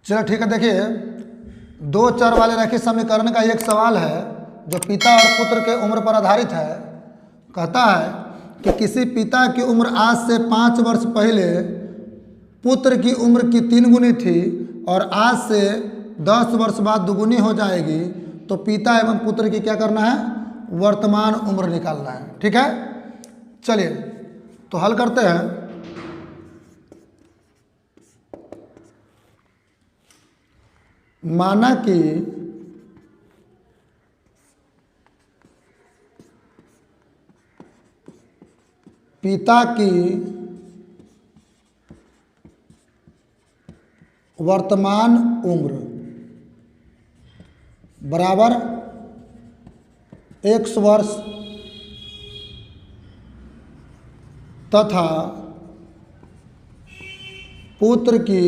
चलो ठीक है। देखिए, दो चर वाले रैखिक समीकरण का एक सवाल है जो पिता और पुत्र के उम्र पर आधारित है। कहता है कि किसी पिता की उम्र आज से 5 वर्ष पहले पुत्र की उम्र की 3 गुनी थी और आज से 10 वर्ष बाद दुगुनी हो जाएगी, तो पिता एवं पुत्र की क्या करना है? वर्तमान उम्र निकालना है। ठीक है, चलिए तो हल करते हैं। माना कि पिता की वर्तमान उम्र बराबर x वर्ष तथा पुत्र की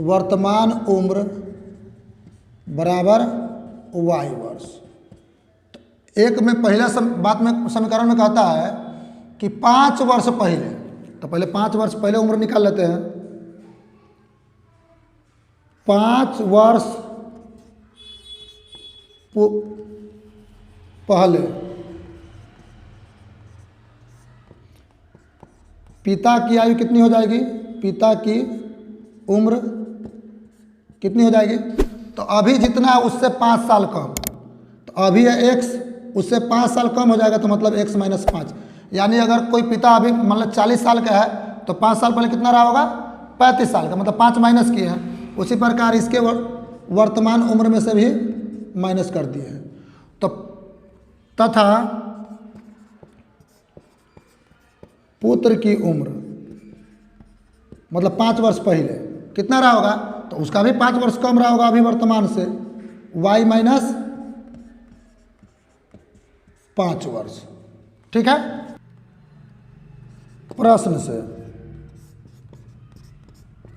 वर्तमान उम्र बराबर y वर्ष। एक में पहला बात में समीकरण में कहता है कि 5 वर्ष पहले, तो पहले 5 वर्ष पहले उम्र निकाल लेते हैं। 5 वर्ष पहले पिता की आयु कितनी हो जाएगी? पिता की उम्र कितनी हो जाएगी? तो अभी जितना है उससे 5 साल कम, तो अभी है x, उससे 5 साल कम हो जाएगा, तो मतलब x माइनस 5। यानी अगर कोई पिता अभी मतलब 40 साल का है तो 5 साल पहले कितना रहा होगा? 35 साल का, मतलब 5 माइनस किए हैं। उसी प्रकार इसके वर्तमान उम्र में से भी माइनस कर दिए हैं। तो तथा पुत्र की उम्र मतलब 5 वर्ष पहले कितना रहा होगा? तो उसका भी 5 वर्ष कम रहा होगा अभी वर्तमान से, y माइनस 5 वर्ष। ठीक है,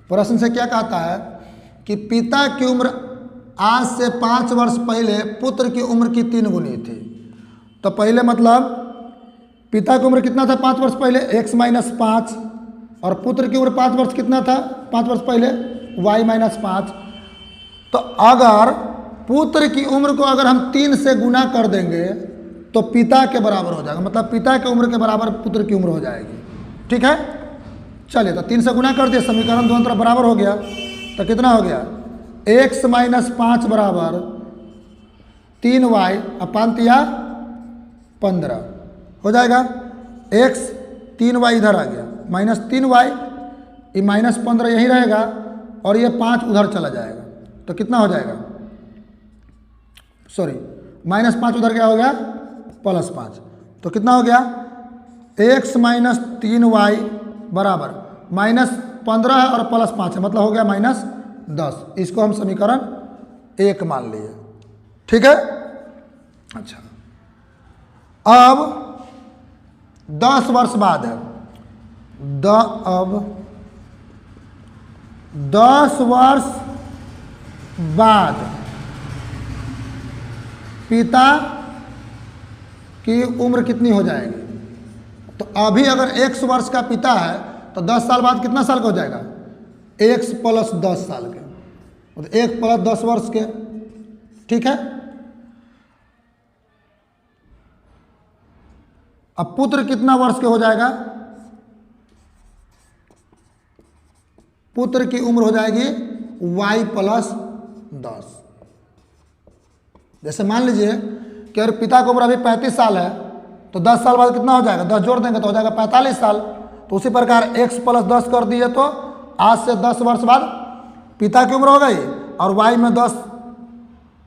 प्रश्न से क्या कहता है कि पिता की उम्र आज से 5 वर्ष पहले पुत्र की उम्र की 3 गुनी थी। तो पहले मतलब पिता की उम्र कितना था 5 वर्ष पहले? x माइनस 5, और पुत्र की उम्र 5 वर्ष कितना था 5 वर्ष पहले? y minus 5। तो अगर पुत्र की उम्र को अगर हम 3 से गुना कर देंगे तो पिता के बराबर हो जाएगा, मतलब पिता की उम्र के बराबर पुत्र की उम्र हो जाएगी। ठीक है, चलिए तो 3 से गुना कर दिए, समीकरण दोनों तरफ बराबर हो गया। तो कितना हो गया? x माइनस 5 बराबर 3y अपान 15 हो जाएगा। x 3y इधर आ गया, माइनस 3y, ये माइनस 15 यही रहेगा और ये 5 उधर चला जाएगा, तो कितना हो जाएगा? सॉरी, माइनस 5 उधर क्या हो गया? प्लस 5। तो कितना हो गया? x माइनस 3y बराबर माइनस 15 है और प्लस 5 है, मतलब हो गया माइनस 10। इसको हम समीकरण 1 मान लिए। ठीक है, अच्छा अब 10 वर्ष बाद है, अब 10 वर्ष बाद पिता की उम्र कितनी हो जाएगी? तो अभी अगर x वर्ष का पिता है तो 10 साल बाद कितना साल का हो जाएगा? x प्लस 10 साल के, मतलब 1 प्लस 10 वर्ष के। ठीक है, अब पुत्र कितना वर्ष के हो जाएगा? पुत्र की उम्र हो जाएगी y प्लस 10। जैसे मान लीजिए कि अगर पिता की उम्र अभी 35 साल है तो 10 साल बाद कितना हो जाएगा? 10 जोड़ देंगे तो हो जाएगा 45 साल। तो उसी प्रकार x प्लस 10 कर दिए तो आज से 10 वर्ष बाद पिता की उम्र हो गई, और y में 10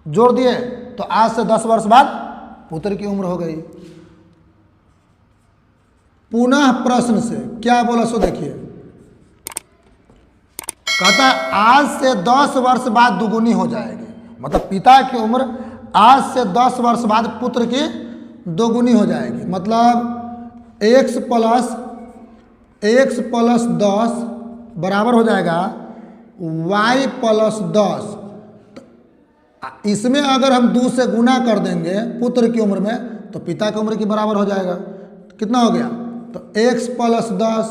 जोड़ दिए तो आज से 10 वर्ष बाद पुत्र की उम्र हो गई। पुनः प्रश्न से क्या बोला सो देखिए, कहता है आज से 10 वर्ष बाद दुगुनी हो जाएगी, मतलब पिता की उम्र आज से 10 वर्ष बाद पुत्र की दोगुनी हो जाएगी। मतलब x प्लस 10 बराबर हो जाएगा y प्लस 10। इसमें अगर हम 2 से गुना कर देंगे पुत्र की उम्र में तो पिता की उम्र के बराबर हो जाएगा। कितना हो गया? तो x प्लस 10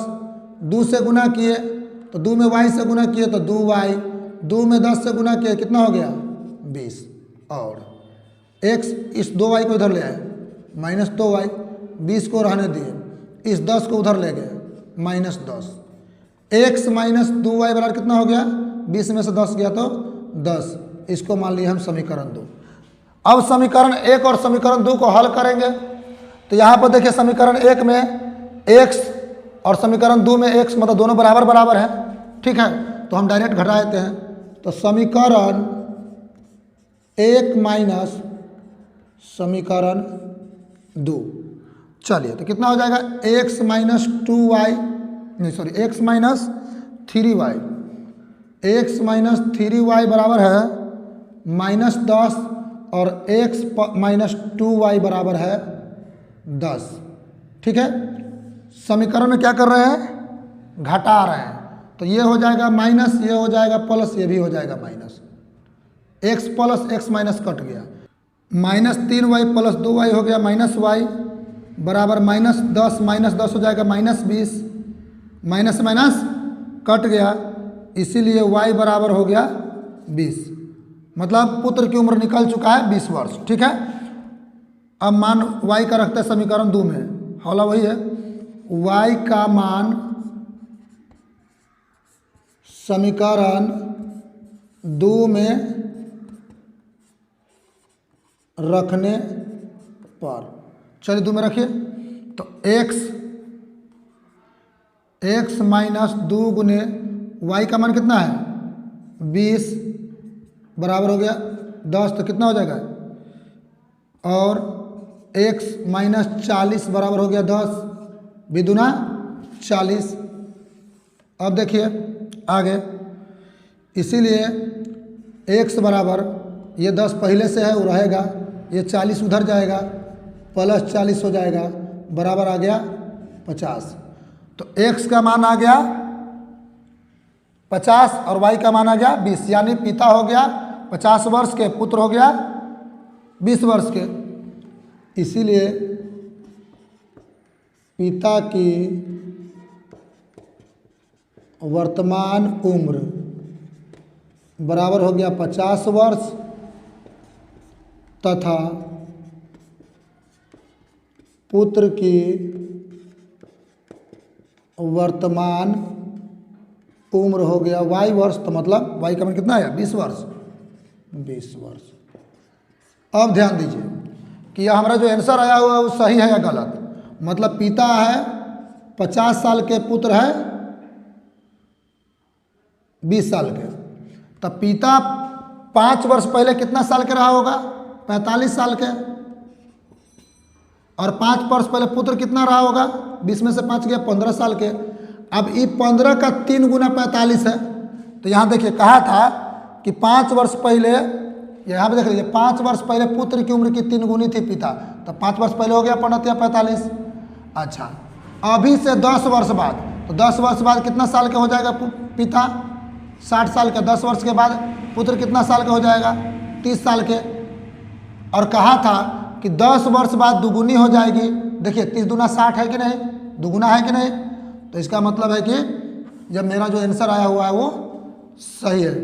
2 से गुना किए तो 2 में y से गुना किए तो 2y, 2 में 10 से गुना किए कितना हो गया 20, और x इस 2y को इधर ले आए माइनस 2y, 20 को रहने दिए, इस 10 को उधर ले गए माइनस 10, x माइनस 2y बराबर कितना हो गया 20 में से 10 गया तो 10, इसको मान लिया हम समीकरण 2। अब समीकरण 1 और समीकरण 2 को हल करेंगे तो यहाँ पर देखिए समीकरण 1 में x और समीकरण 2 में x मतलब दोनों बराबर बराबर है, ठीक है, तो हम डायरेक्ट घटा देते हैं। तो समीकरण 1 माइनस समीकरण 2, चलिए तो कितना हो जाएगा x माइनस 2y, नहीं sorry x minus 3y, x minus 3y बराबर है माइनस 10 और x माइनस 2y बराबर है 10, ठीक है। समीकरण में क्या कर रहे हैं घटा रहे हैं, तो ये हो जाएगा माइनस, ये हो जाएगा प्लस, ये भी हो जाएगा minus, x plus x minus cut गया, माइनस 3y प्लस 2y हो गया माइनस y बराबर माइनस 10 हो जाएगा माइनस 20, माइनस माइनस कट गया, इसीलिए y बराबर हो गया 20, मतलब पुत्र की उम्र निकल चुका है 20 वर्ष, ठीक है। अब मान y का रखते हैं समीकरण 2 में, हौला वही है, y का मान समीकरण 2 में रखने पर, चलिए 2 में रखिए, तो x माइनस 2 गुने y का मान कितना है 20 बराबर हो गया 10, तो कितना हो जाएगा, और x माइनस 40 बराबर हो गया 10, विदुना 40। अब देखिए आगे, इसीलिए x बराबर ये 10 पहले से है वो रहेगा, ये 40 उधर जाएगा प्लस 40 हो जाएगा बराबर आ गया 50, तो x का मान आ गया 50 और y का मान आ गया 20, यानी पिता हो गया 50 वर्ष के, पुत्र हो गया 20 वर्ष के, इसीलिए पिता की वर्तमान उम्र बराबर हो गया 50 वर्ष तथा पुत्र की वर्तमान उम्र हो गया y वर्ष, तो मतलब y का मान कितना है 20 वर्ष, 20 वर्ष। अब ध्यान दीजिए कि यह हमारा जो आंसर आया हुआ है वो सही है या गलत, मतलब पिता है 50 साल के, पुत्र है 20 साल के, तब पिता 5 वर्ष पहले कितना साल के रहा होगा 45 साल के, और 5 वर्ष पहले पुत्र कितना रहा होगा 20 में से 5 गया 15 साल के। अब ये 15 का 3 गुना 45 है, तो यहाँ देखिए कहा था कि 5 वर्ष पहले, यहाँ पे देख लीजिए 5 वर्ष पहले पुत्र की उम्र की 3 गुनी थी पिता, तो 5 वर्ष पहले हो गया 45। अच्छा, अभी से 10 वर्ष बाद, तो 10 वर्ष बाद कितना साल का हो जाएगा पिता 60 साल का, 10 वर्ष के बाद पुत्र कितना साल का हो जाएगा 30 साल के, और कहा था कि 10 वर्ष बाद दुगुनी हो जाएगी। देखिए 30 दूना 60 है कि नहीं, दुगुना है कि नहीं, तो इसका मतलब है कि जब मेरा जो आंसर आया हुआ है वो सही है।